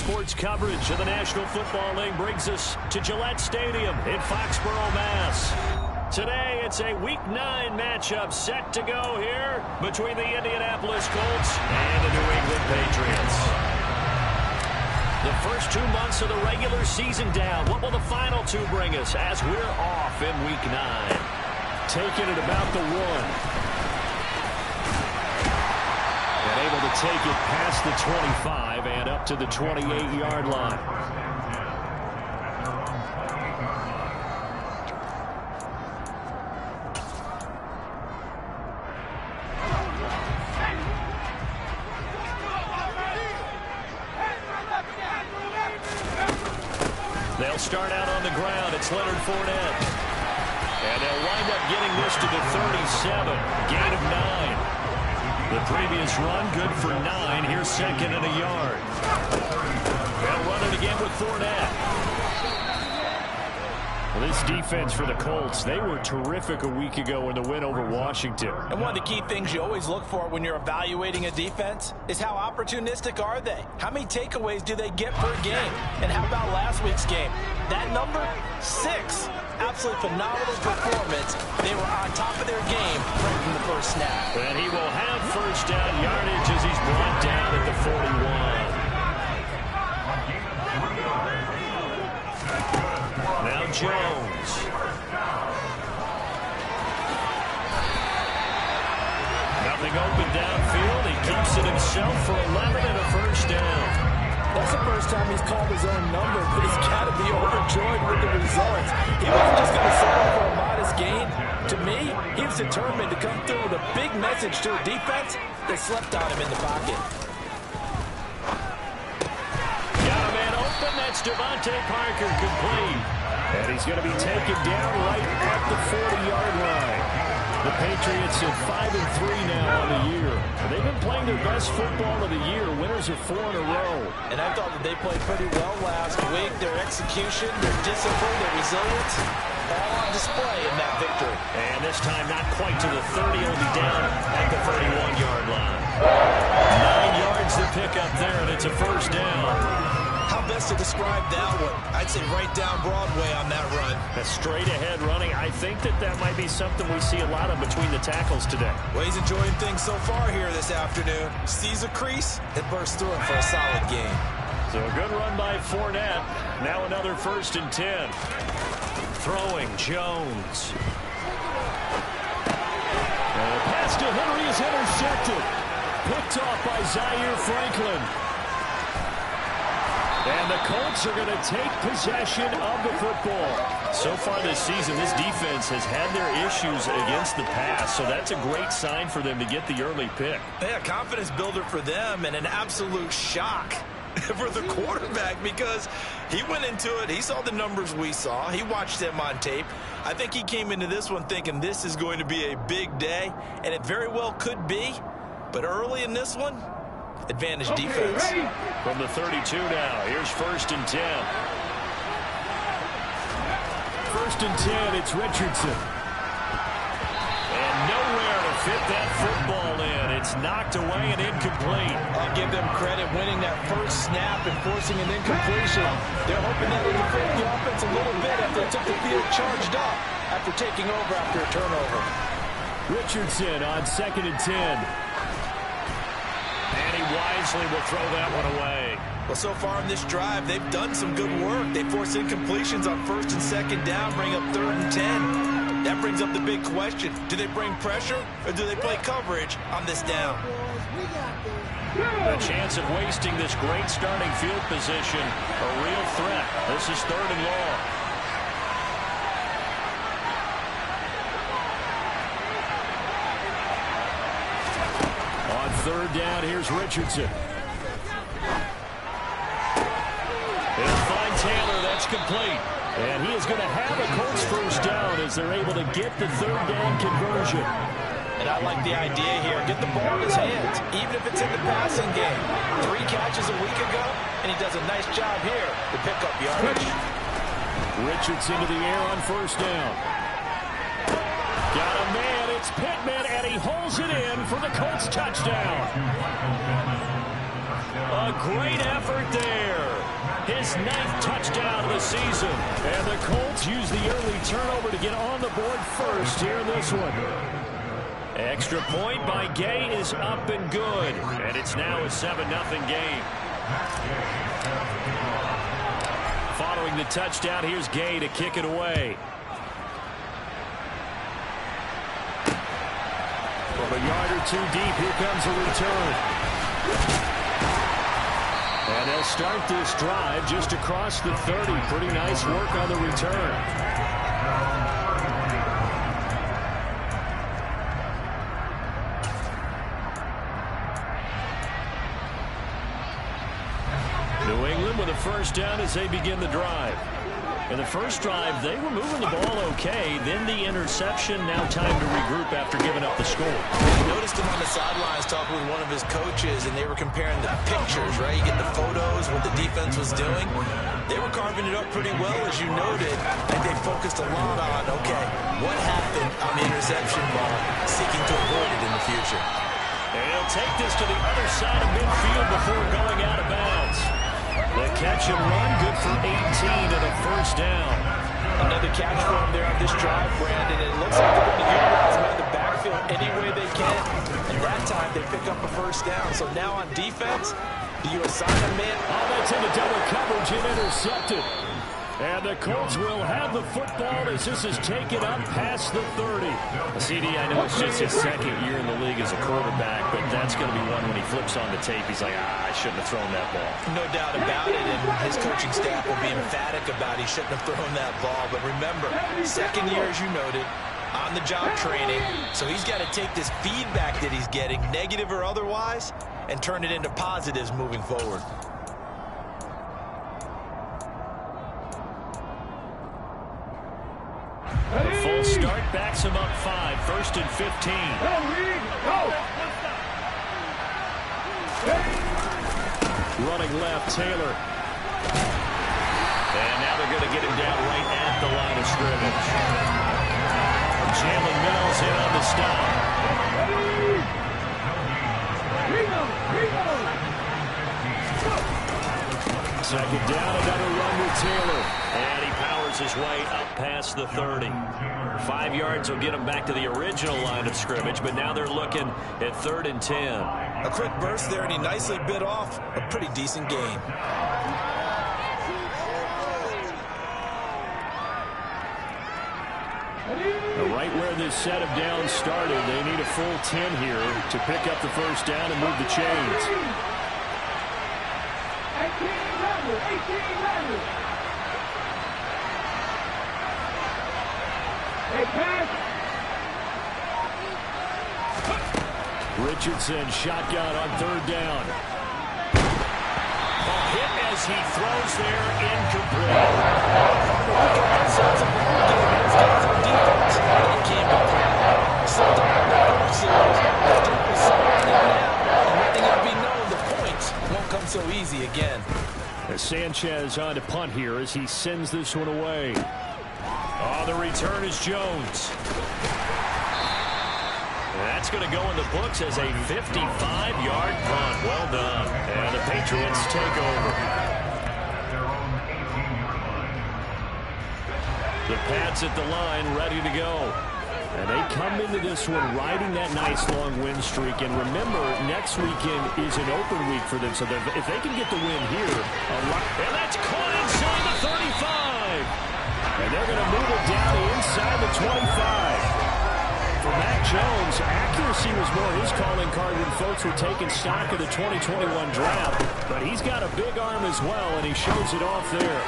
Sports coverage of the National Football League brings us to Gillette Stadium in Foxborough, Mass. Today, it's a Week 9 matchup set to go here between the Indianapolis Colts and the New England Patriots. The first 2 months of the regular season down. What will the final 2 bring us as we're off in Week 9? Taking it about the 1. And able to take it past the 25 and up to the 28-yard line. They'll start out on the ground. It's Leonard Fournette. And they'll wind up getting this to the 37. Gain of 9. The previous run, good for 9. Here's second and a yard. They'll run it again with Fournette. Well, this defense for the Colts, they were terrific a week ago in the win over Washington. And one of the key things you always look for when you're evaluating a defense is how opportunistic are they? How many takeaways do they get per game? And how about last week's game? That number, 6. Absolutely phenomenal performance. They were on top of their game right from the first snap. And he will have first down yardage as he's brought down at the 41. Now Jones. Nothing open downfield. He keeps it himself for 11 and a first down. That's the first time he's called his own number, but he's got to be overjoyed with the results. He wasn't just going to settle for a modest gain. To me, he was determined to come through with a big message to a defense that slept on him in the pocket. Got a man open. That's Devontae Parker complete. And he's going to be taken down right at the 40-yard line. The Patriots at 5-3 now on the year. They've been playing their best football of the year. Winners of 4 in a row. And I thought that they played pretty well last week. Their execution, their discipline, their resilience, all on display in that victory. And this time not quite to the 30, only down at the 31-yard line. 9 yards to pick up there, and it's a first down. How best to describe that one? I'd say right down Broadway on that run. A straight-ahead running. I think that might be something we see a lot of between the tackles today. Well, he's enjoying things so far here this afternoon. Sees a crease and bursts through it for a solid gain. So a good run by Fournette. Now another 1st and 10. Throwing Jones. And the pass to Henry is intercepted. Picked off by Zaire Franklin. And the Colts are going to take possession of the football. So far this season, this defense has had their issues against the pass, so that's a great sign for them to get the early pick. Yeah, confidence builder for them and an absolute shock for the quarterback because he went into it. He saw the numbers we saw. He watched them on tape. I think he came into this one thinking this is going to be a big day, and it very well could be. But early in this one, advantage defense. From the 32 now, here's 1st and 10. 1st and 10, it's Richardson. And nowhere to fit that football in. It's knocked away and incomplete. I'll give them credit winning that first snap and forcing an incompletion. They're hoping that will defend the offense a little bit after they took the field charged up after taking over after a turnover. Richardson on 2nd and 10. And he wisely will throw that one away. Well, so far in this drive, they've done some good work. They forced incompletions on 1st and 2nd down, bring up 3rd and 10. That brings up the big question. Do they bring pressure or do they play coverage on this down? The chance of wasting this great starting field position, a real threat. This is 3rd and long. On 3rd down, here's Richardson. They'll find Taylor. That's complete. And he is going to have a Colts first down as they're able to get the 3rd down conversion. And I like the idea here. Get the ball in his hands, even if it's in the passing game. 3 catches a week ago, and he does a nice job here to pick up yardage. Richardson to the air on 1st down. Got a man. It's Pittman, and he holds it in for the Colts touchdown. A great effort there. His 9th touchdown of the season. And the Colts use the early turnover to get on the board first here in this one. Extra point by Gay is up and good. And it's now a 7-0 game. Following the touchdown, here's Gay to kick it away. From a yard or two deep, here comes a return. And they'll start this drive just across the 30. Pretty nice work on the return. New England with a first down as they begin the drive. In the first drive, they were moving the ball okay. Then the interception. Now time to regroup after giving up the score. I noticed him on the sidelines talking with one of his coaches, and they were comparing the pictures, right? You get the photos, what the defense was doing. They were carving it up pretty well, as you noted. And they focused a lot on, okay, what happened on the interception ball, seeking to avoid it in the future. And he'll take this to the other side of midfield before going out of bounds. The catch and run, good for 18 and a first down. Another catch for him there on this drive, Brandon. It looks like they're going to utilize him out of the backfield any way they can. And that time they pick up a first down. So now on defense, do you assign a man? Oh, that's into double coverage and intercepted. And the Colts will have the football as this is taken up past the 30. CD, I know it's just his second year in the league as a quarterback, but that's going to be one when he flips on the tape. He's like, I shouldn't have thrown that ball. No doubt about it, and his coaching staff will be emphatic about he shouldn't have thrown that ball. But remember, second year, as you noted, on-the-job training, so he's got to take this feedback that he's getting, negative or otherwise, and turn it into positives moving forward. The full start backs him up 5, first and 15. Running left, Taylor. And now they're going to get him down right at the line of scrimmage. Jalen Mills in on the stop. Second down, another run with Taylor. And he powers his way up past the 30. 5 yards will get him back to the original line of scrimmage, but now they're looking at 3rd and 10. A quick burst there, and he nicely bit off a pretty decent gain. Right where this set of downs started, they need a full 10 here to pick up the first down and move the chains. 18 Richardson shotgun on 3rd down. A hit as he throws there, incomplete. The points won't come so easy again. As Sanchez on to punt here as he sends this one away. Oh, the return is Jones. That's going to go in the books as a 55-yard punt. Well done. And the Patriots take over. The Pats at the line, ready to go. And they come into this one riding that nice long win streak. And remember, next weekend is an open week for them. So if they can get the win here, and that's caught inside the 35. And they're going to move it down inside the 25. For Mac Jones, accuracy was more his calling card when folks were taking stock of the 2021 draft. But he's got a big arm as well, and he shows it off there.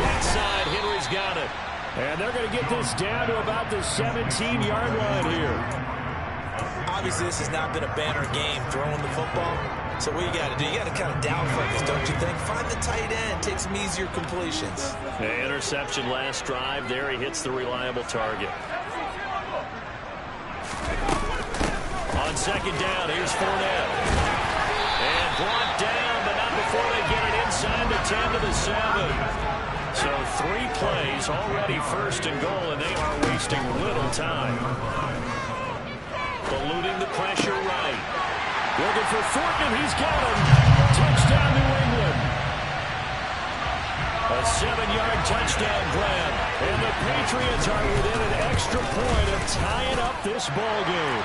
Right side, Henry's got it. And they're going to get this down to about the 17-yard line here. Obviously, this has not been a banner game throwing the football. So what you got to do, you got to kind of down focus, don't you think? Find the tight end, take some easier completions. The interception last drive. There he hits the reliable target. On second down, here's Fournette. And brought down, but not before they get it inside the 10 to the 7. So 3 plays, already first and goal, and they are wasting little time. Eluding the pressure right. Looking for Fortman, he's got him. Touchdown, New England. A 7-yard touchdown grab. And the Patriots are within an extra point of tying up this ball game.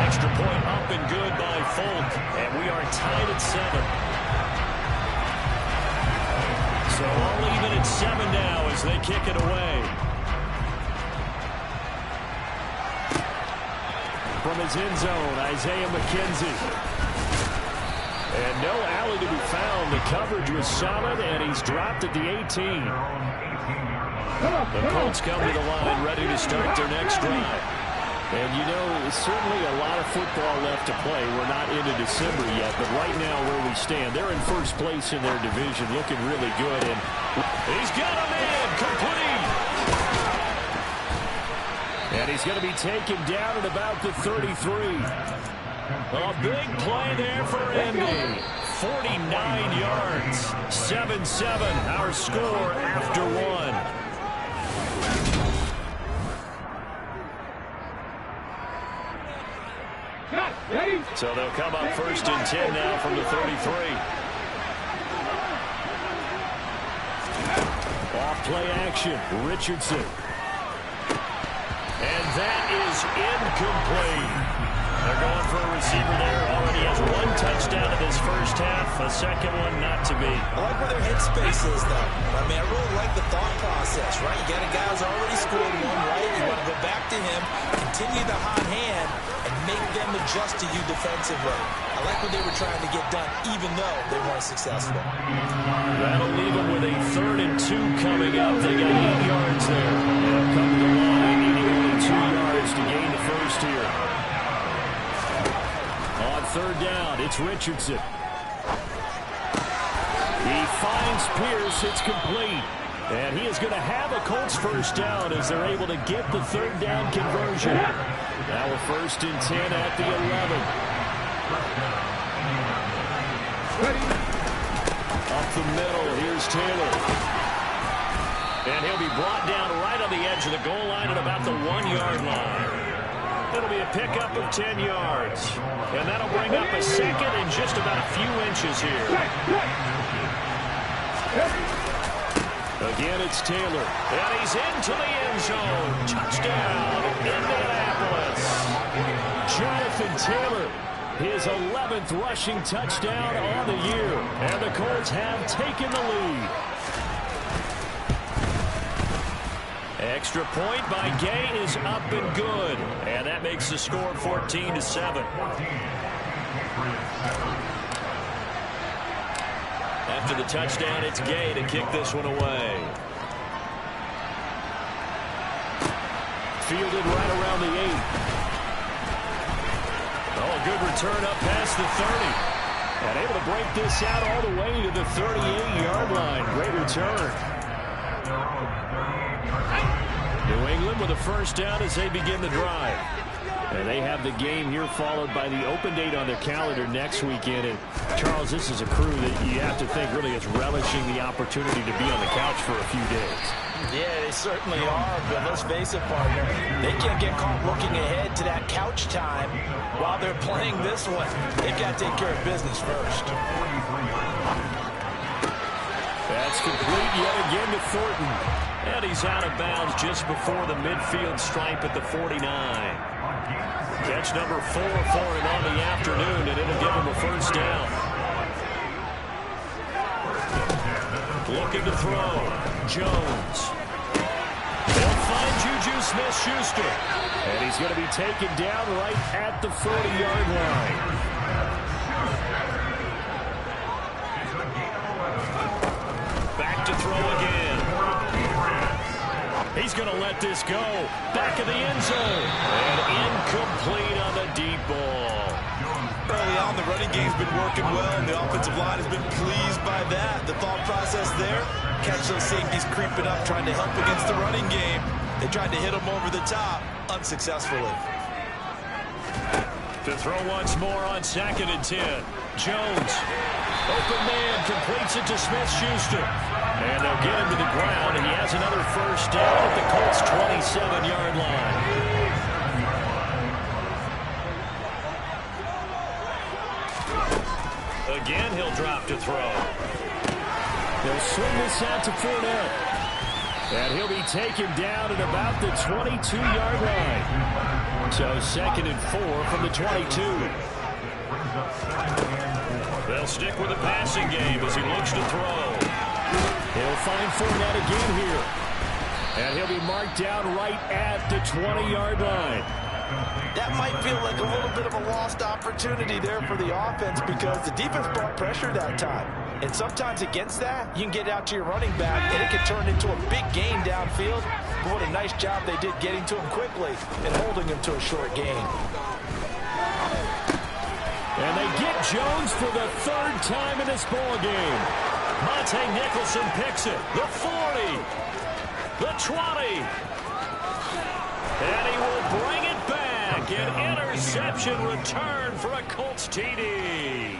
Extra point up and good by Folk. And we are tied at 7. So all even at 7 now as they kick it away. From his end zone, Isaiah McKenzie. And no alley to be found. The coverage was solid, and he's dropped at the 18. The Colts come to the line, ready to start their next drive. And, you know, certainly a lot of football left to play. We're not into December yet, but right now where we stand, they're in first place in their division, looking really good. And he's got a man complete. And he's going to be taken down at about the 33. A big play there for Indy. 49 yards. 7-7, our score after 1. So they'll come up first and 10 now from the 33. Off play action. Richardson. And that is incomplete. They're going for a receiver there. Already has 1 touchdown in this first half. A second one not to be. I like where their headspace is, though. I mean, I really like the thought process, right? You got a guy who's already scored 1, right? You want to go back to him, continue the hot hand, and make them adjust to you defensively. I like what they were trying to get done, even though they weren't successful. That'll leave them with a 3rd and 2 coming up. They got 8 yards there. They'll come to the line, needing only 2 yards to gain the first here. On 3rd down, it's Richardson. He finds Pierce. It's complete. And he is going to have a Colts first down as they're able to get the 3rd down conversion. Now a 1st and 10 at the 11. Up the middle, here's Taylor. And he'll be brought down right on the edge of the goal line at about the 1-yard line. It'll be a pickup of 10 yards. And that'll bring up a 2nd and just about a few inches here. Again, it's Taylor. And he's into the end zone. Touchdown, Indianapolis. Jonathan Taylor, his 11th rushing touchdown on the year. And the Colts have taken the lead. Extra point by Gay is up and good. And that makes the score 14-7. After the touchdown, it's Gay to kick this one away. Fielded right around the 8. Oh, a good return up past the 30. And able to break this out all the way to the 38-yard line. Great return. New England with a first down as they begin the drive. And they have the game here followed by the open date on their calendar next weekend. And, Charles, this is a crew that you have to think really is relishing the opportunity to be on the couch for a few days. Yeah, they certainly are, but let's face it, partner. They can't get caught looking ahead to that couch time while they're playing this one. They've got to take care of business first. That's complete yet again to Thornton. And he's out of bounds just before the midfield stripe at the 49. Catch number 4 for him on the afternoon, and it'll give him a first down. Looking to throw. Jones. They'll find Juju Smith-Schuster. And he's going to be taken down right at the 40-yard line. Back to throw again. He's going to let this go. Back of the end zone. And incomplete on the deep ball. Early on, the running game's been working well, and the offensive line has been pleased by that. The thought process there, catch those safeties creeping up, trying to help against the running game. They tried to hit them over the top, unsuccessfully. To throw once more on 2nd and 10. Jones. Open man completes it to Smith-Schuster. And they'll get him to the ground, and he has another first down at the Colts' 27-yard line. Again, he'll throw. They'll swing this out to Fournette. And he'll be taken down at about the 22-yard line. So 2nd and 4 from the 22. They'll stick with the passing game as he looks to throw. He'll find Fournette again here. And he'll be marked down right at the 20-yard line. That might feel like a little bit of a lost opportunity there for the offense because the defense brought pressure that time. And sometimes against that, you can get out to your running back, and it can turn into a big gain downfield. But what a nice job they did getting to him quickly and holding him to a short gain. And they get Jones for the 3rd time in this ball game. Monte Nicholson picks it. The 40. The 20. And he will bring it back. An interception return for a Colts TD.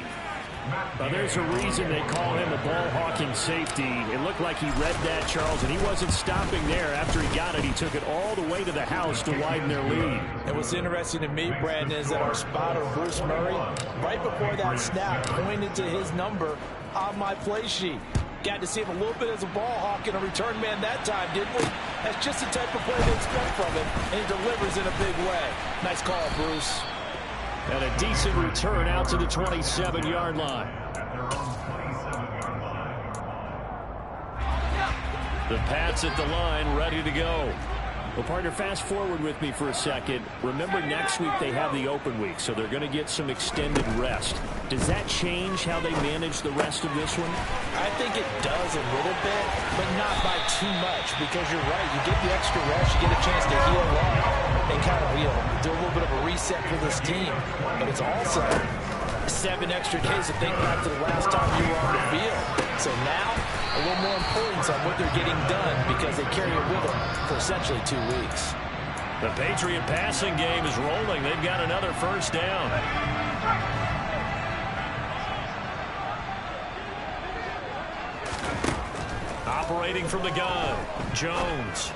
Well, there's a reason they call him a ball-hawking safety. It looked like he read that, Charles, and he wasn't stopping there. After he got it, he took it all the way to the house to widen their lead. And what's interesting to me, Brandon, is that our spotter, Bruce Murray, right before that snap, pointed to his number on my play sheet. Got to see him a little bit as a ball hawk and a return man that time, didn't we? That's just the type of play they expect from him, and he delivers in a big way. Nice call, Bruce. And a decent return out to the 27-yard line. The Pats at the line, ready to go. Well, partner, fast forward with me for a second. Remember, next week they have the open week, so they're going to get some extended rest. Does that change how they manage the rest of this one? I think it does a little bit, but not by too much, because you're right. You get the extra rest, you get a chance to heal up and kind of do a little bit of a reset for this team. But it's also 7 extra days to think back to the last time you were on the field. So now, a little more importance on what they're getting done because they carry it with them for essentially 2 weeks. The Patriot passing game is rolling. They've got another first down. Operating from the gun, Jones.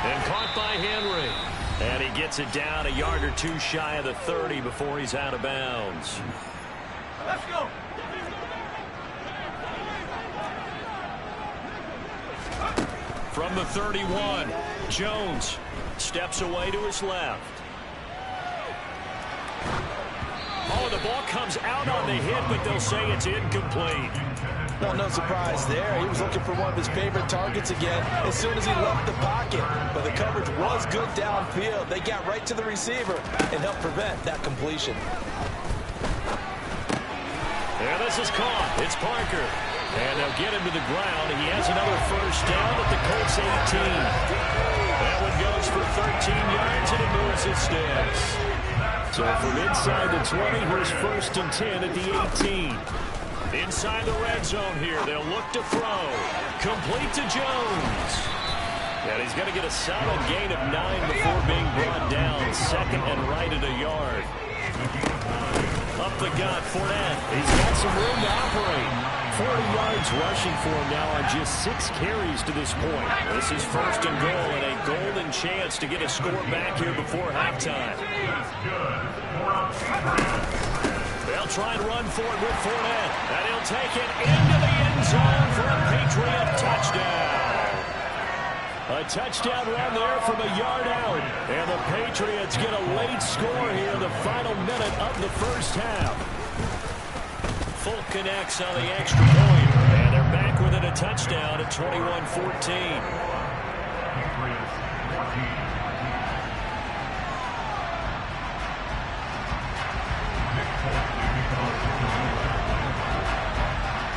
And caught by Henry. And he gets it down a yard or two shy of the 30 before he's out of bounds. Let's go. From the 31, Jones steps away to his left. Oh, the ball comes out on the hit, but they'll say it's incomplete. No surprise there. He was looking for one of his favorite targets again as soon as he left the pocket. But the coverage was good downfield. They got right to the receiver and helped prevent that completion. And this is caught. It's Parker. And they'll get him to the ground. He has another first down at the Colts 18. That one goes for 13 yards, and it moves his sticks. So from inside the 20, here's 1st and 10 at the 18. Inside the red zone here, they'll look to throw. Complete to Jones. And he's going to get a solid gain of 9 before being brought down. 2nd and right at a yard. Up the gut, Fournette. He's got some room to operate. 40 yards rushing for him now on just 6 carries to this point. This is 1st and goal and a golden chance to get a score back here before halftime. They'll try and run for it with Fournette. And he'll take it into the end zone for a Patriot touchdown. A touchdown run there from a yard out. And the Patriots get a late score here in the final minute of the first half. Full connects on the extra point. And they're back within a touchdown at 21-14.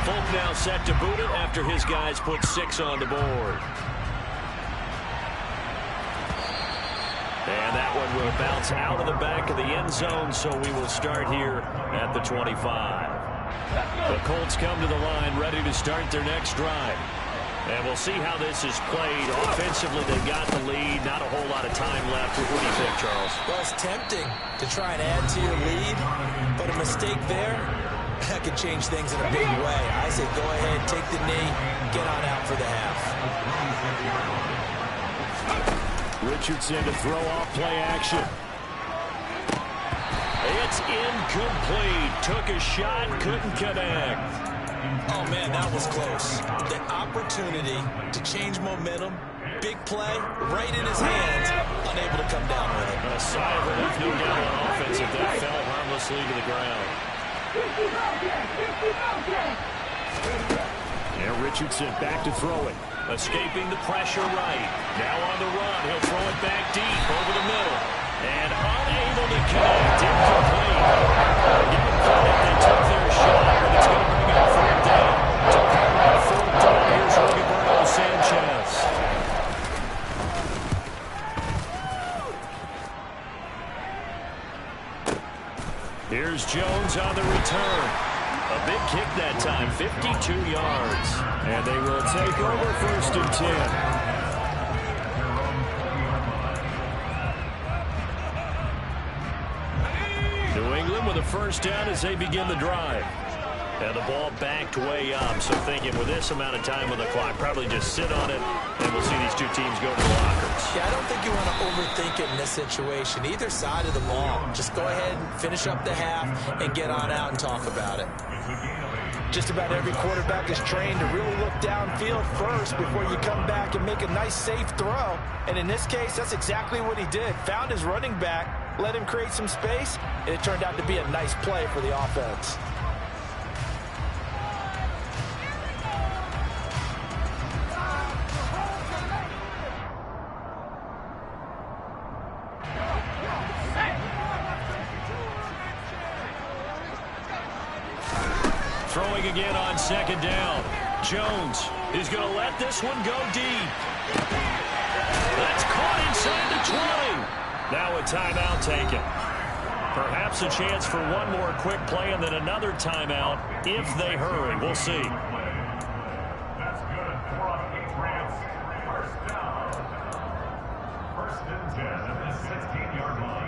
Folk now set to boot it after his guys put 6 on the board. And that one will bounce out of the back of the end zone, so we will start here at the 25. The Colts come to the line ready to start their next drive. And we'll see how this is played. Offensively, they got the lead. Not a whole lot of time left. What do you think, Charles? Well, it's tempting to try and add to your lead, but a mistake there, that could change things in a big way. I say go ahead, take the knee, get on out for the half. Richardson to throw off play action. It's incomplete. Took a shot, couldn't connect. Oh, man, that was close. The opportunity to change momentum, big play, right in his hands, unable to come down with it. A sigh of relief, no doubt, on offense if that fell harmlessly to the ground. And Richardson back to throw it. Escaping the pressure right. Now on the run. He'll throw it back deep over the middle. And unable to connect. Incomplete. Give them credit. They took their shot, but it's going to bring up fourth down. To call on fourth down, here's Roberto Sanchez. Here's Jones on the return. A big kick that time, 52 yards. And they will take over 1st and 10. New England with a first down as they begin the drive. And the ball backed way up. So thinking with this amount of time on the clock, probably just sit on it, and we'll see these two teams go to the lockers. Yeah, I don't think you want to overthink it in this situation. Either side of the ball. Just go ahead and finish up the half and get on out and talk about it. Just about every quarterback is trained to really look downfield first before you come back and make a nice, safe throw. And in this case, that's exactly what he did. Found his running back, let him create some space, and it turned out to be a nice play for the offense. Throwing again on 2nd down. Jones is going to let this one go deep. That's caught inside the 20. Now a timeout taken. Perhaps a chance for one more quick play and then another timeout if they hurry. We'll see. That's good. 4-on-8 First down. 1st and 10 at the 16-yard line.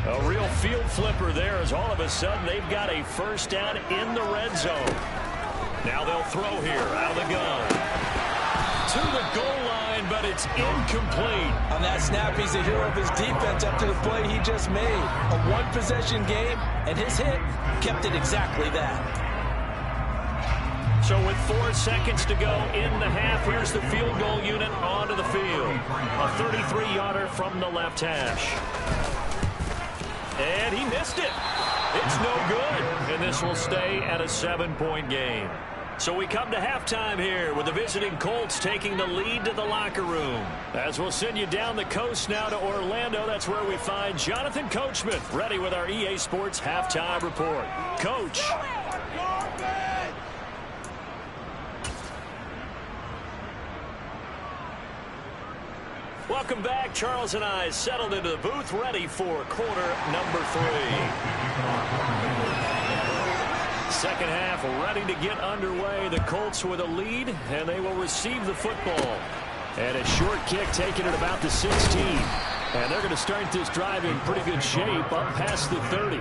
A real field flipper there as all of a sudden they've got a first down in the red zone. Now they'll throw here out of the gun. To the goal line, but it's incomplete. On that snap, he's a hero of his defense up to the play he just made. A one-possession game, and his hit kept it exactly that. So with 4 seconds to go in the half, here's the field goal unit onto the field. A 33-yarder from the left hash. And he missed it. It's no good. And this will stay at a 7-point game. So we come to halftime here with the visiting Colts taking the lead to the locker room. As we'll send you down the coast now to Orlando, that's where we find Jonathan Coachman ready with our EA Sports halftime report. Coach. Welcome back. Charles and I settled into the booth ready for quarter number 3. Second half ready to get underway. The Colts with a lead, and they will receive the football. And a short kick taken at about the 16. And they're going to start this drive in pretty good shape up past the 30.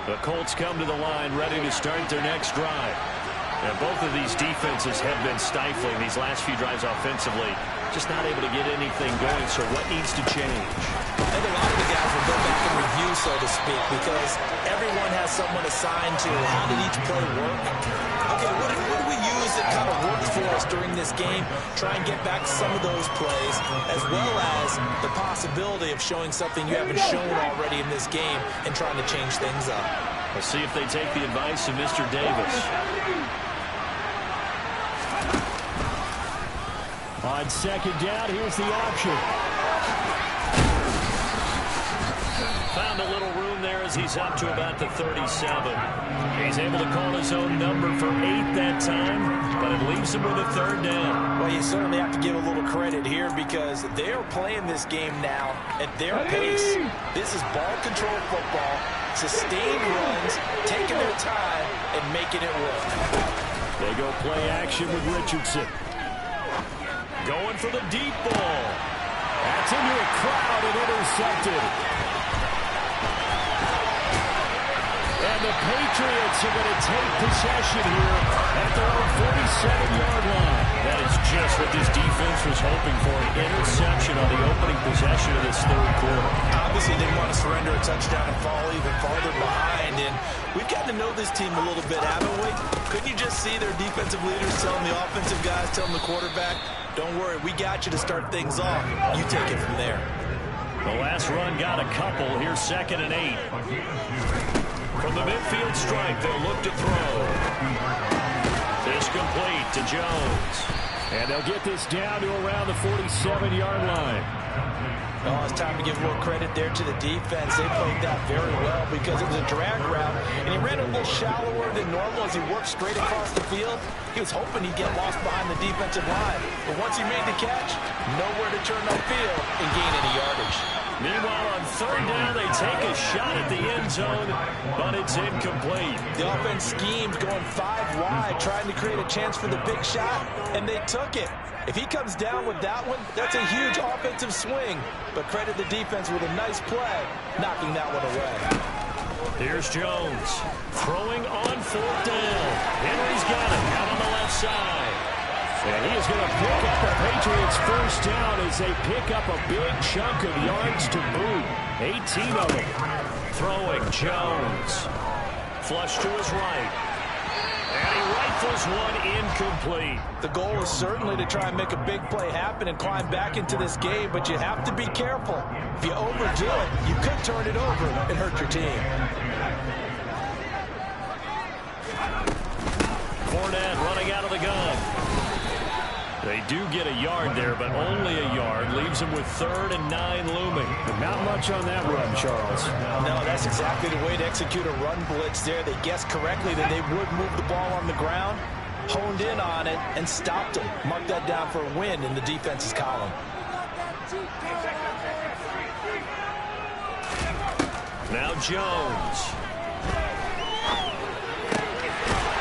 The Colts come to the line ready to start their next drive. And both of these defenses have been stifling these last few drives offensively. Just not able to get anything going, so what needs to change? I think a lot of the guys will go back and review, so to speak, because everyone has someone assigned to how did each play work. Okay, what do we use that kind of worked for us during this game? Try and get back some of those plays, as well as the possibility of showing something you haven't shown already in this game and trying to change things up. Let's see if they take the advice of Mr. Davis. On second down, here's the option. Found a little room there as he's up to about the 37. He's able to call his own number for 8 that time, but it leaves him with a 3rd down. Well, you certainly have to give a little credit here because they're playing this game now at their pace. This is ball control football, sustained runs, taking their time, and making it work. They go play action with Richardson. Going for the deep ball. That's into a crowd and intercepted. And the Patriots are going to take possession here at their own 47-yard line. That is just what this defense was hoping for, an interception on the opening possession of this third quarter. Obviously, they want to surrender a touchdown and fall even farther behind. And we've gotten to know this team a little bit, haven't we? Couldn't you just see their defensive leaders telling the offensive guys, telling the quarterback, don't worry, we got you to start things off. You take it from there. The last run got a couple. Here's 2nd and 8. From the midfield stripe, they'll look to throw. This complete to Jones. And they'll get this down to around the 47-yard line. Oh, it's time to give more credit there to the defense. They played that very well because it was a drag route, and he ran a little shallower than normal as he worked straight across the field. He was hoping he'd get lost behind the defensive line. But once he made the catch, nowhere to turn upfield and gain any yardage. Meanwhile, on 3rd down, they take a shot at the end zone, but it's incomplete. The offense schemed going 5 wide, trying to create a chance for the big shot, and they took it. If he comes down with that one, that's a huge offensive swing. But credit the defense with a nice play, knocking that one away. Here's Jones throwing on 4th down. Henry's got it out on the left side. And he is going to pick up the Patriots' first down as they pick up a big chunk of yards to boot. 18 of them. Throwing Jones. Flush to his right. And he rifles one incomplete. The goal is certainly to try and make a big play happen and climb back into this game, but you have to be careful. If you overdo it, you could turn it over and hurt your team. Fournette running out of the gun. They do get a yard there, but only a yard. Leaves them with 3rd and 9 looming. Not much on that run, Charles. No, that's exactly the way to execute a run blitz there. They guessed correctly that they would move the ball on the ground, honed in on it, and stopped them. Mark that down for a win in the defense's column. Now Jones.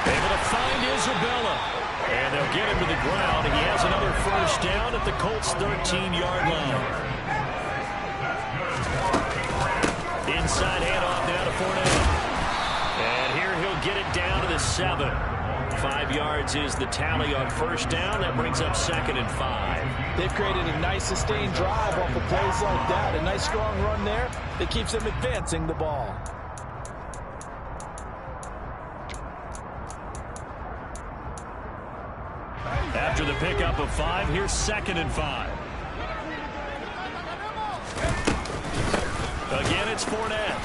Able to find Isabella. And they'll get him to the ground. He has another first down at the Colts' 13-yard line. Inside handoff now to Fournette. And here he'll get it down to the 7. 5 yards is the tally on first down. That brings up 2nd and 5. They've created a nice sustained drive off of plays like that. A nice strong run there that keeps them advancing the ball. After the pickup of 5, here's 2nd and 5. Again, it's Fournette.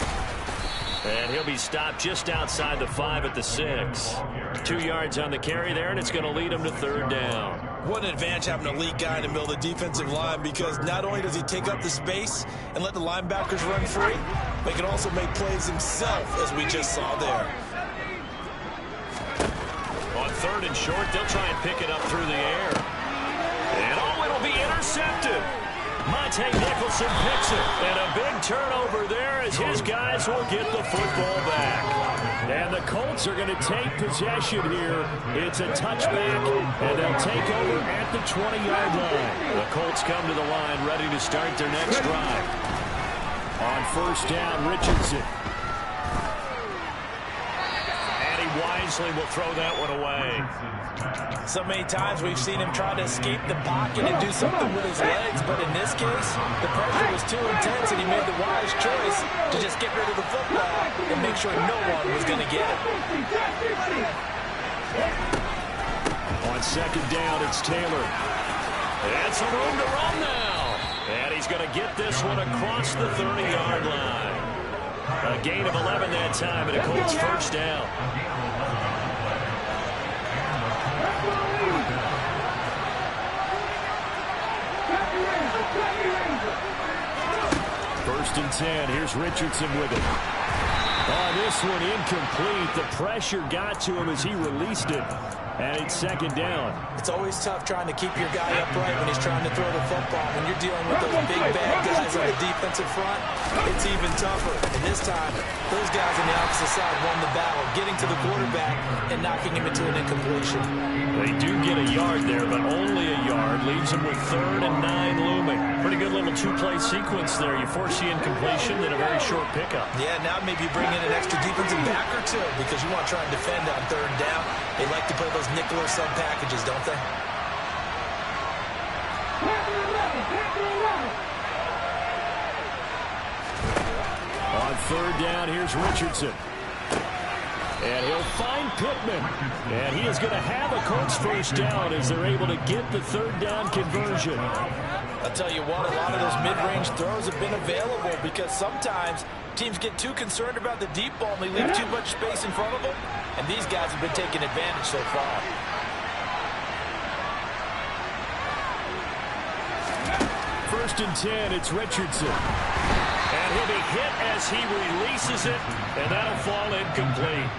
And he'll be stopped just outside the 5 at the 6. 2 yards on the carry there, and it's going to lead him to 3rd down. What an advantage having an elite guy in the middle of the defensive line, because not only does he take up the space and let the linebackers run free, but he can also make plays himself, as we just saw there. On 3rd and short, they'll try and pick it up through the air. And oh, it'll be intercepted. Monte Nicholson picks it. And a big turnover there as his guys will get the football back. And the Colts are going to take possession here. It's a touchback, and they'll take over at the 20-yard line. The Colts come to the line ready to start their next drive. On first down, Richardson. Wisely will throw that one away. So many times we've seen him try to escape the pocket and do something with his legs, but in this case, the pressure was too intense and he made the wise choice to just get rid of the football and make sure no one was going to get it. On 2nd down, it's Taylor. And some room to run now. And he's going to get this one across the 30-yard line. A gain of 11 that time, and a Colts first down. First and 10. Here's Richardson with it. Oh, this one incomplete. The pressure got to him as he released it. And it's second down. It's always tough trying to keep your guy upright when he's trying to throw the football. When you're dealing with those big, bad guys on the defensive front, it's even tougher. And this time, those guys on the opposite side won the battle, getting to the quarterback and knocking him into an incompletion. They do get a yard there, but only a yard. Leaves them with 3rd and 9 looming. Pretty good little two-play sequence there. You force the incompletion, then a very short pickup. Yeah, now maybe bring in an extra defensive back or two because you want to try and defend on 3rd down. They like to play those nickel or sub packages, don't they? On 3rd down, here's Richardson. And he'll find Pittman. And he is going to have a Colts first down as they're able to get the 3rd down conversion. I'll tell you what, a lot of those mid-range throws have been available because sometimes teams get too concerned about the deep ball and they leave too much space in front of them. And these guys have been taking advantage so far. First and 10, it's Richardson. And he'll be hit as he releases it, and that'll fall incomplete.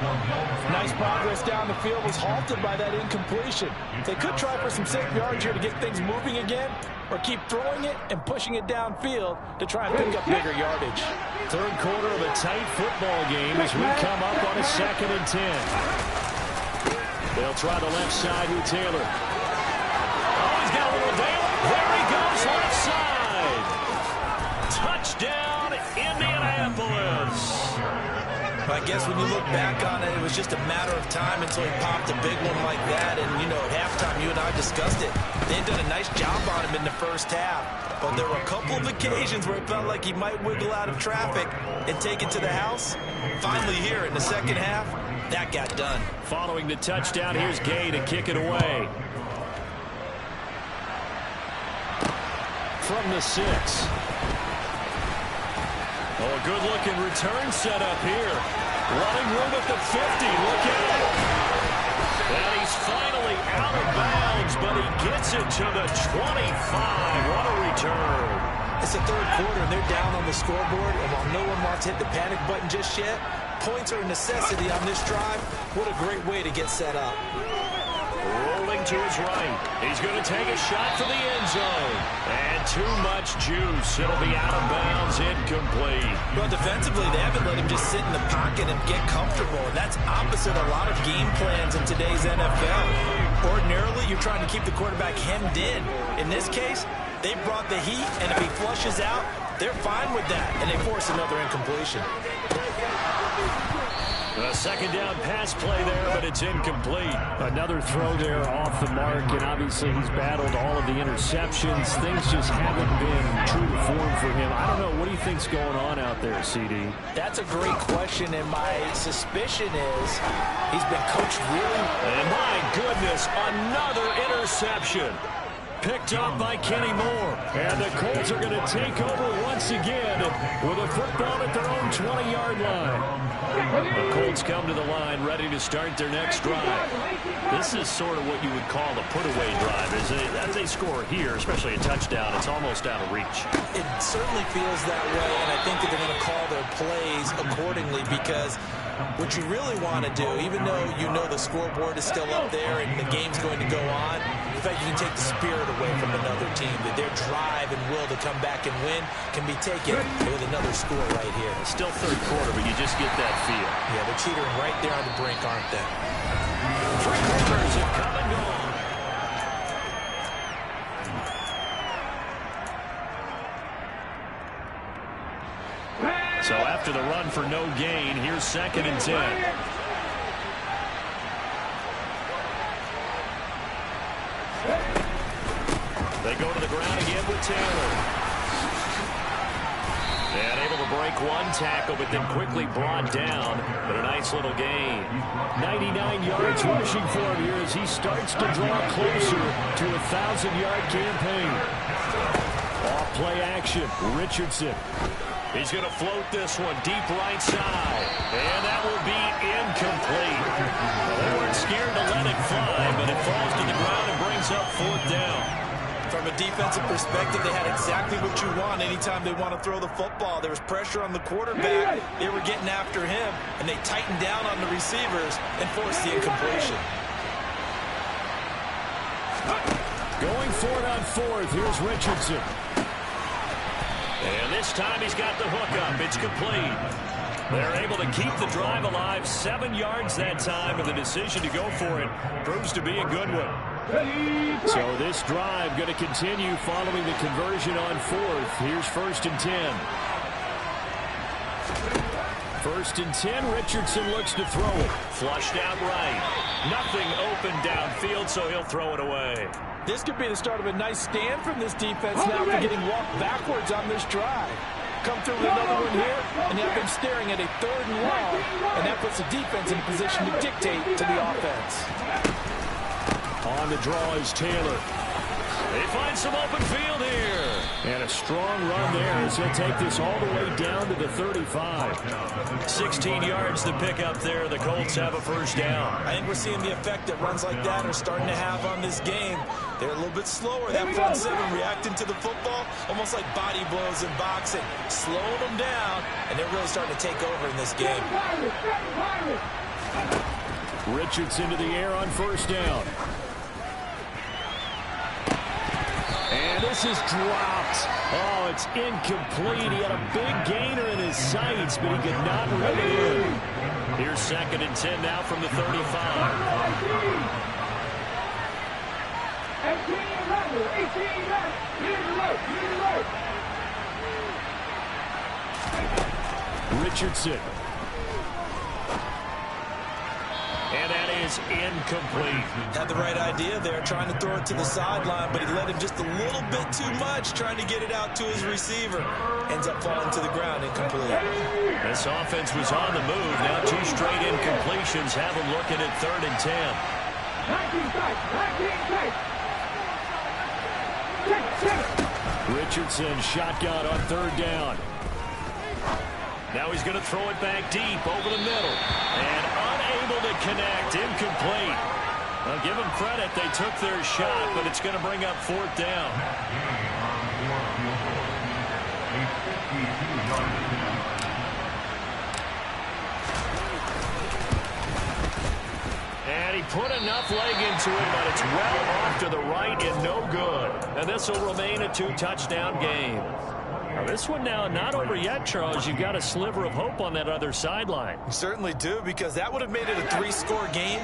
Nice progress down the field was halted by that incompletion. They could try for some safe yards here to get things moving again, or keep throwing it and pushing it downfield to try and pick up bigger yardage. 3rd quarter of a tight football game as we come up on a 2nd and 10. They'll try the left side with Taylor. Oh, he's got a little Taylor. There he goes, left side. Touchdown, Indianapolis. I guess when you look back on it, it was just a matter of time until he popped a big one like that. And, you know, at halftime, you and I discussed it. They had done a nice job on him in the first half. But there were a couple of occasions where it felt like he might wiggle out of traffic and take it to the house. Finally here in the second half, that got done. Following the touchdown, here's Gay to kick it away. From the 6. Oh, a good-looking return set up here. Running room at the 50. Look out. And he's finally out of bounds, but he gets it to the 25. What a return. It's the 3rd quarter, and they're down on the scoreboard. And while no one wants to hit the panic button just yet, points are a necessity on this drive. What a great way to get set up. Rolling to his right. He's going to take a shot for the end zone. And too much juice. It'll be out of bounds, incomplete. Well, defensively, they haven't let him just sit in the pocket and get comfortable. And that's opposite a lot of game plans in today's NFL. Ordinarily, you're trying to keep the quarterback hemmed in. In this case, they brought the heat, and if he flushes out, they're fine with that. And they force another incompletion. A 2nd down pass play there, but it's incomplete. Another throw there off the mark, and obviously he's battled all of the interceptions. Things just haven't been true to form for him. I don't know. What do you think's going on out there, CD? That's a great question, and my suspicion is he's been coached really. And my goodness, another interception. Picked up by Kenny Moore. And the Colts are going to take over once again with a football at their own 20-yard line. The Colts come to the line ready to start their next drive. This is sort of what you would call the put-away drive. As they score here, especially a touchdown, it's almost out of reach. It certainly feels that way, and I think that they're going to call their plays accordingly because what you really want to do, even though you know the scoreboard is still up there and the game's going to go on, in fact, you can take the spirit away from another team, that their drive and will to come back and win can be taken with another score right here. Still 3rd quarter, but you just get that feel. Yeah, they're teetering right there on the brink, aren't they? 3 quarters have come and gone. So after the run for no gain, here's 2nd and 10. They go to the ground again with Taylor. And able to break one tackle, but then quickly brought down. But a nice little gain. 99 yards rushing for him here as he starts to draw closer to a 1,000-yard campaign. Off play action, Richardson. He's going to float this one deep right side. And that will be incomplete. They weren't scared to let it fly, but it falls to the ground and brings up 4th down. From a defensive perspective, they had exactly what you want anytime they want to throw the football. There was pressure on the quarterback. They were getting after him, and they tightened down on the receivers and forced the incompletion. Going for it on fourth. Here's Richardson. And this time he's got the hook up. It's complete. They're able to keep the drive alive. 7 yards that time, and the decision to go for it proves to be a good one. So this drive going to continue following the conversion on fourth. Here's 1st and 10. 1st and 10. Richardson looks to throw it. Flushed out right. Nothing open downfield, so he'll throw it away. This could be the start of a nice stand from this defense now for getting walked backwards on this drive. Come through with another one here, and have them staring at a 3rd and long, and that puts the defense in a position to dictate to the offense. On the draw is Taylor. They find some open field here. And a strong run there as he'll take this all the way down to the 35. 16 yards to pick up there. The Colts have a 1st down. I think we're seeing the effect that runs like that are starting to have on this game. They're a little bit slower. That front seven reacting to the football, almost like body blows in boxing. Slowing them down, and they're really starting to take over in this game. Richardson to the air on 1st down. And this is dropped. Oh, it's incomplete. He had a big gainer in his sights, but he could not run it in. Here's 2nd and 10 now from the 35. 18 left. Richardson. And that is incomplete. Had the right idea there, trying to throw it to the sideline, but he let him just a little bit too much, trying to get it out to his receiver. Ends up falling to the ground, incomplete. This offense was on the move. Now 2 straight incompletions have him looking at 3rd and 10. Richardson shotgun on 3rd down. Now he's going to throw it back deep over the middle. And unable to connect. Incomplete. Well, give them credit. They took their shot, but it's going to bring up 4th down. And he put enough leg into it, but it's well off to the right and no good. And this will remain a 2-touchdown game. Now this one now not over yet, Charles. You've got a sliver of hope on that other sideline. You certainly do, because that would have made it a 3-score game,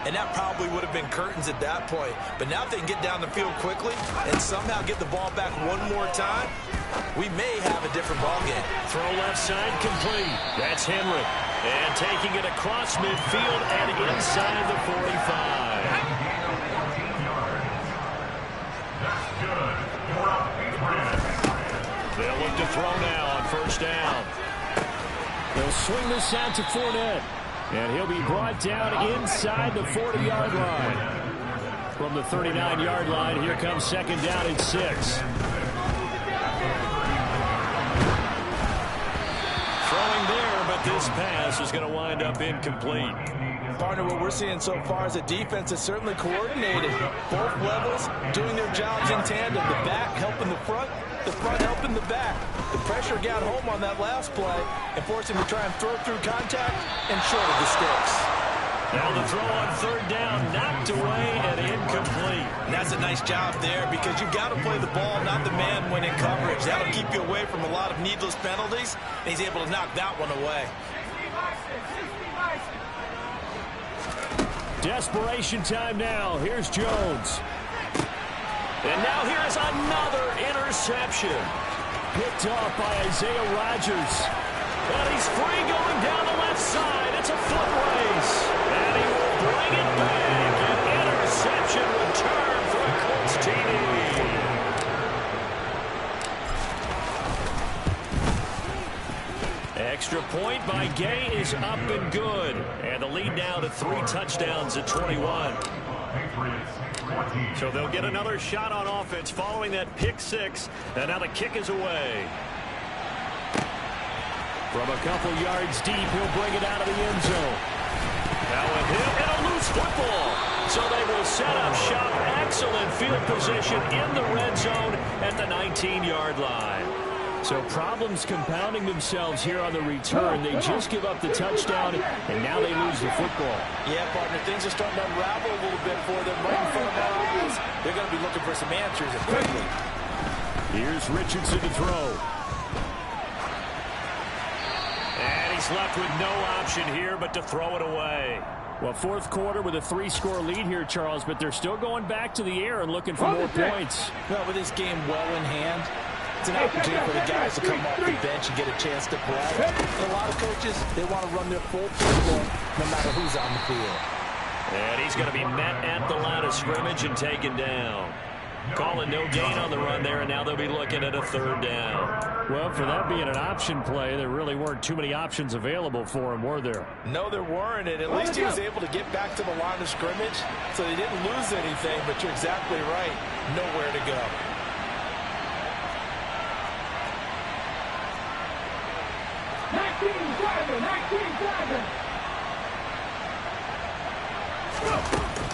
and that probably would have been curtains at that point. But now if they can get down the field quickly and somehow get the ball back one more time, we may have a different ball game. Throw left side complete. That's Henry. And taking it across midfield and inside the 45. That's good. You're up 8 minutes. They'll look to throw now on 1st down. They'll swing this out to Fournette. And he'll be brought down inside the 40-yard line. From the 39-yard line, here comes 2nd down and 6. Throwing there, but this pass is going to wind up incomplete. Partner, what we're seeing so far is a defense that's certainly coordinated. Both levels doing their jobs in tandem. The back helping the front helping the back. The pressure got home on that last play and forced him to try and throw through contact and short of the sticks. Now the throw on 3rd down, knocked away and incomplete. And that's a nice job there, because you've got to play the ball, not the man when in coverage. That'll keep you away from a lot of needless penalties, and he's able to knock that one away. Desperation time now. Here's Jones. And now here's another interception. Picked off by Isaiah Rodgers. And he's free going down the left side. It's a foot race. And he will bring it back. An interception return for a Colts TD. Extra point by Gay is up and good. And the lead now to 3 touchdowns at 21. So they'll get another shot on offense following that pick 6. And now the kick is away. From a couple yards deep, he'll bring it out of the end zone. Now a hit and a loose football. So they will set up shop. Excellent field position in the red zone at the 19-yard line. So problems compounding themselves here on the return. They just give up the touchdown, and now they lose the football. Yeah, partner, things are starting to unravel a little bit for them right in front of our eyes. They're going to be looking for some answers and quickly. Here's Richardson to throw. And he's left with no option here but to throw it away. Well, fourth quarter with a 3-score lead here, Charles, but they're still going back to the air and looking for more points. Well, with this game well in hand, it's an opportunity for the guys to come off the bench and get a chance to play. And a lot of coaches, they want to run their full football no matter who's on the field. And he's going to be met at the line of scrimmage and taken down. Calling no gain on the run there, and now they'll be looking at a 3rd down. Well, for that being an option play, there really weren't too many options available for him, were there? No, there weren't, and at least he was able to get back to the line of scrimmage, so they didn't lose anything, but you're exactly right. Nowhere to go.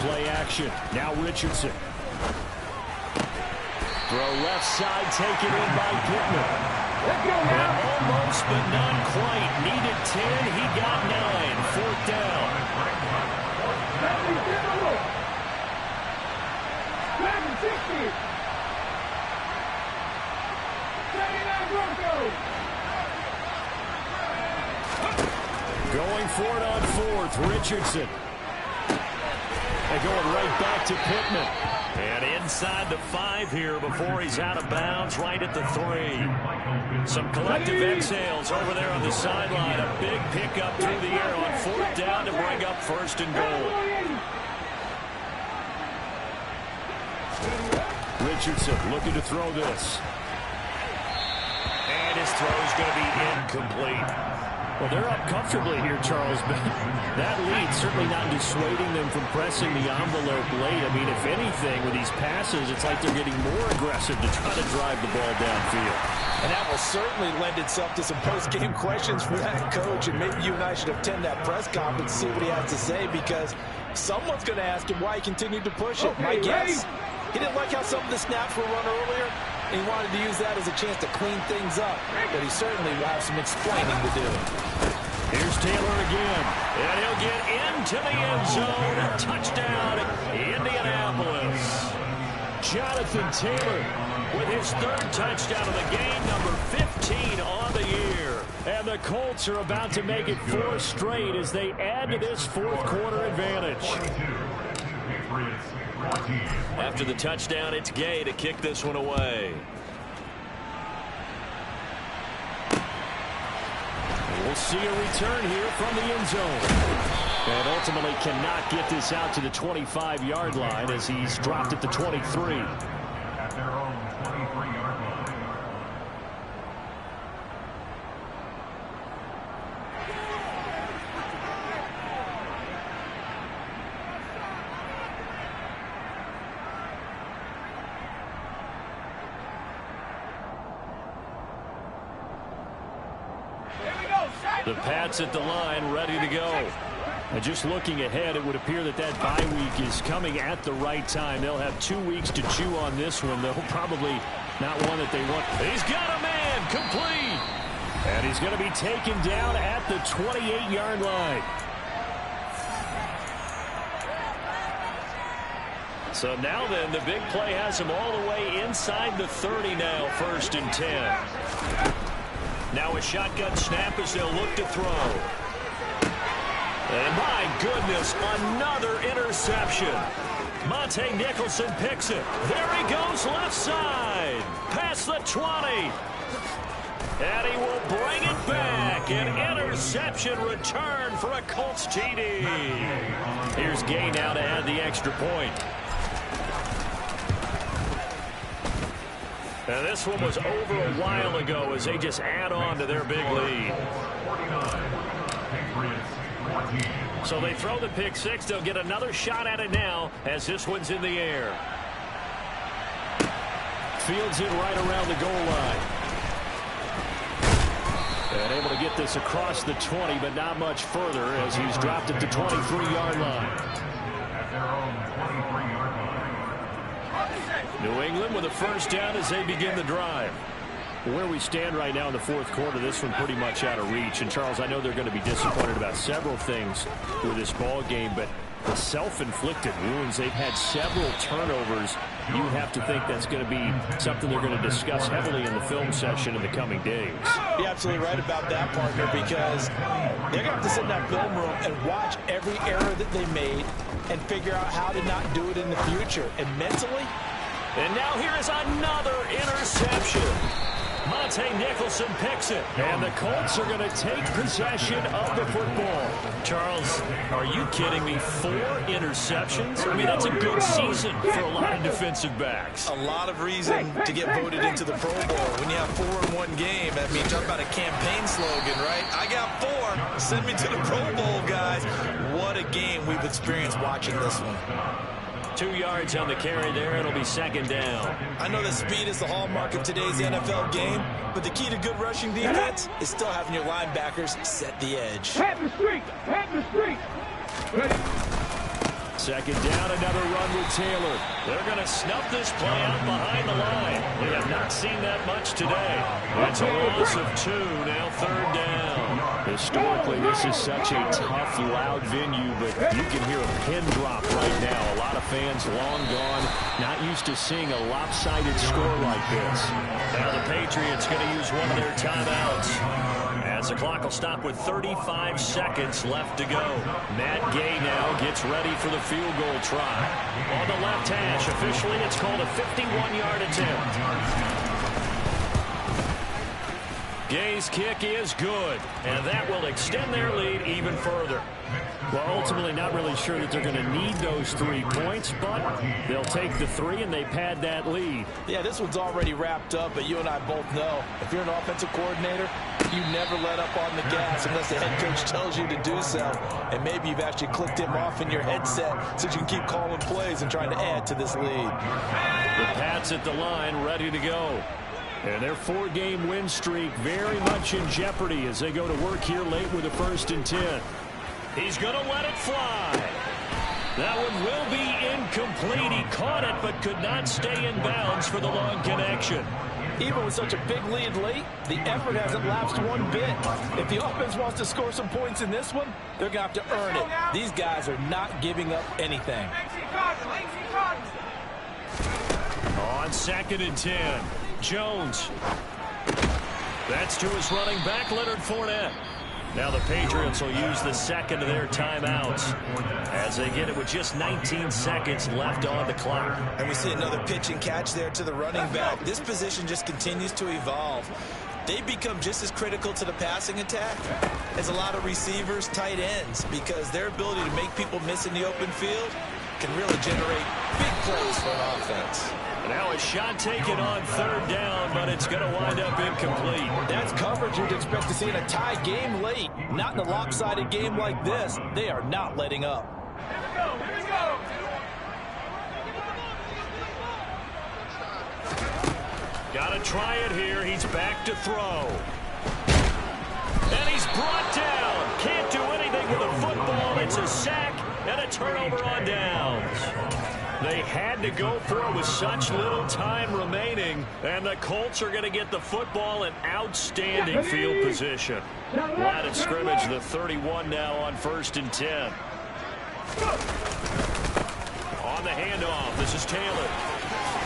Play action. Now Richardson. Throw left side, taken in by Pittman. And almost, but not quite. Needed 10, he got 9. 4th down. Going for it on 4th, Richardson. They're going right back to Pittman. And inside the 5 here before he's out of bounds, right at the 3. Some collective exhales over there on the sideline. A big pickup through the air on 4th down to bring up 1st and goal. Richardson looking to throw this. And his throw is going to be incomplete. Well, they're up comfortably here, Charles, but that lead certainly not dissuading them from pressing the envelope late. I mean, if anything, with these passes, it's like they're getting more aggressive to try to drive the ball downfield. And that will certainly lend itself to some post-game questions for that coach, and maybe you and I should attend that press conference to see what he has to say, because someone's going to ask him why he continued to push it. My guess, he didn't like how some of the snaps were run earlier. He wanted to use that as a chance to clean things up, but he certainly will have some explaining to do. Here's Taylor again, and he'll get into the end zone. Touchdown, Indianapolis. Jonathan Taylor with his 3rd touchdown of the game, number 15 on the year. And the Colts are about to make it 4 straight as they add to this 4th quarter advantage. After the touchdown, it's Gay to kick this one away. We'll see a return here from the end zone. And ultimately cannot get this out to the 25-yard line as he's dropped at the 23. At their own 23-yard line. The Pats at the line, ready to go. And just looking ahead, it would appear that that bye week is coming at the right time. They'll have 2 weeks to chew on this one, though probably not one that they want. He's got a man, complete. And he's going to be taken down at the 28-yard line. So now then, the big play has him all the way inside the 30 now, 1st and 10. Now a shotgun snap as they'll look to throw. And my goodness, another interception. Monte Nicholson picks it. There he goes left side. Past the 20. And he will bring it back. An interception return for a Colts TD. Here's Gay now to add the extra point. And this one was over a while ago as they just add on to their big lead. So they throw the pick 6. They'll get another shot at it now as this one's in the air. Fields it right around the goal line. And able to get this across the 20, but not much further as he's dropped at the 23-yard line. At their own 23-yard line. New England with a 1st down as they begin the drive. Where we stand right now in the fourth quarter, this one pretty much out of reach. And, Charles, I know they're going to be disappointed about several things with this ball game, but the self-inflicted wounds, they've had several turnovers. You would have to think that's going to be something they're going to discuss heavily in the film session in the coming days. You're absolutely right about that, partner, because they're going to have to sit in that film room and watch every error that they made and figure out how to not do it in the future. And mentally... And now here is another interception. Monte Nicholson picks it, and the Colts are going to take possession of the football. Charles, are you kidding me? 4 interceptions? I mean, that's a good season for a lot of defensive backs. A lot of reason to get voted into the Pro Bowl. When you have 4 in one game, that means talk about a campaign slogan, right? I got 4. Send me to the Pro Bowl, guys. What a game we've experienced watching this one. 2 yards on the carry there. It'll be second down. I know that speed is the hallmark of today's NFL game, but the key to good rushing defense is still having your linebackers set the edge. Head the street. Head the street. Ready? Second down, another run with Taylor. They're going to snuff this play out behind the line. We have not seen that much today. That's a loss of 2, now third down. Historically, this is such a tough, loud venue, but you can hear a pin drop right now. A lot of fans long gone, not used to seeing a lopsided score like this. Now the Patriots going to use one of their timeouts. As the clock will stop with 35 seconds left to go. Matt Gay now gets ready for the field goal try. On the left hash, officially it's called a 51-yard attempt. Gay's kick is good, and that will extend their lead even further. Well, ultimately not really sure that they're going to need those 3 points, but they'll take the 3 and they pad that lead. Yeah, this one's already wrapped up, but you and I both know if you're an offensive coordinator, you never let up on the gas unless the head coach tells you to do so. And maybe you've actually clicked him off in your headset so you can keep calling plays and trying to add to this lead. The Pats at the line ready to go. And their 4-game win streak very much in jeopardy as they go to work here late with a 1st and 10. He's going to let it fly. That one will be incomplete. He caught it but could not stay in bounds for the long connection. Even with such a big lead late, the effort hasn't lapsed one bit. If the offense wants to score some points in this one, they're going to have to earn it. These guys are not giving up anything. On 2nd and 10, Jones. That's to his running back, Leonard Fournette. Now the Patriots will use the second of their timeouts as they get it with just 19 seconds left on the clock. And we see another pitch and catch there to the running back. This position just continues to evolve. They become just as critical to the passing attack as a lot of receivers, tight ends, because their ability to make people miss in the open field can really generate big plays for an offense. Now a shot taken on 3rd down, but it's going to wind up incomplete. That's coverage you'd expect to see in a tie game late. Not in a lopsided game like this. They are not letting up. Here we go. Got to try it here. He's back to throw. And he's brought down. Can't do anything with a football. It's a sack and a turnover on downs. They had to go for it with such little time remaining, and the Colts are going to get the football in outstanding field position. Line of scrimmage, the 31 now on 1st and 10. On the handoff, this is Taylor.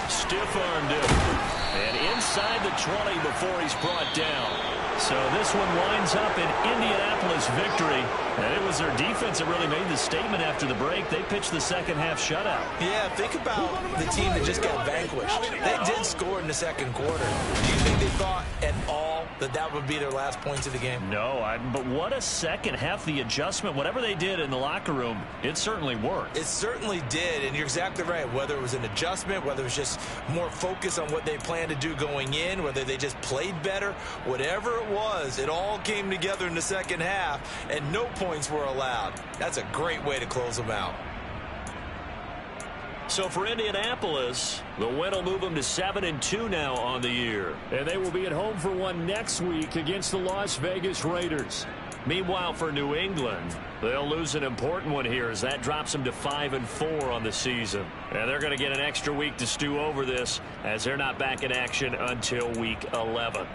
Stiff-armed him. And inside the 20 before he's brought down. So this one winds up in Indianapolis victory. And it was their defense that really made the statement after the break. They pitched the second half shutout. Yeah, think about the team that just got vanquished. They did score in the second quarter. Do you think they thought at all that that would be their last points of the game? No, but what a second half. The adjustment, whatever they did in the locker room, it certainly worked. It certainly did, and you're exactly right. Whether it was an adjustment, whether it was just more focus on what they planned to do going in, whether they just played better, whatever it was, it all came together in the second half, and no points were allowed. That's a great way to close them out. So for Indianapolis, the win will move them to 7-2 now on the year. And they will be at home for one next week against the Las Vegas Raiders. Meanwhile, for New England, they'll lose an important one here as that drops them to 5-4 on the season. And they're going to get an extra week to stew over this as they're not back in action until Week 11.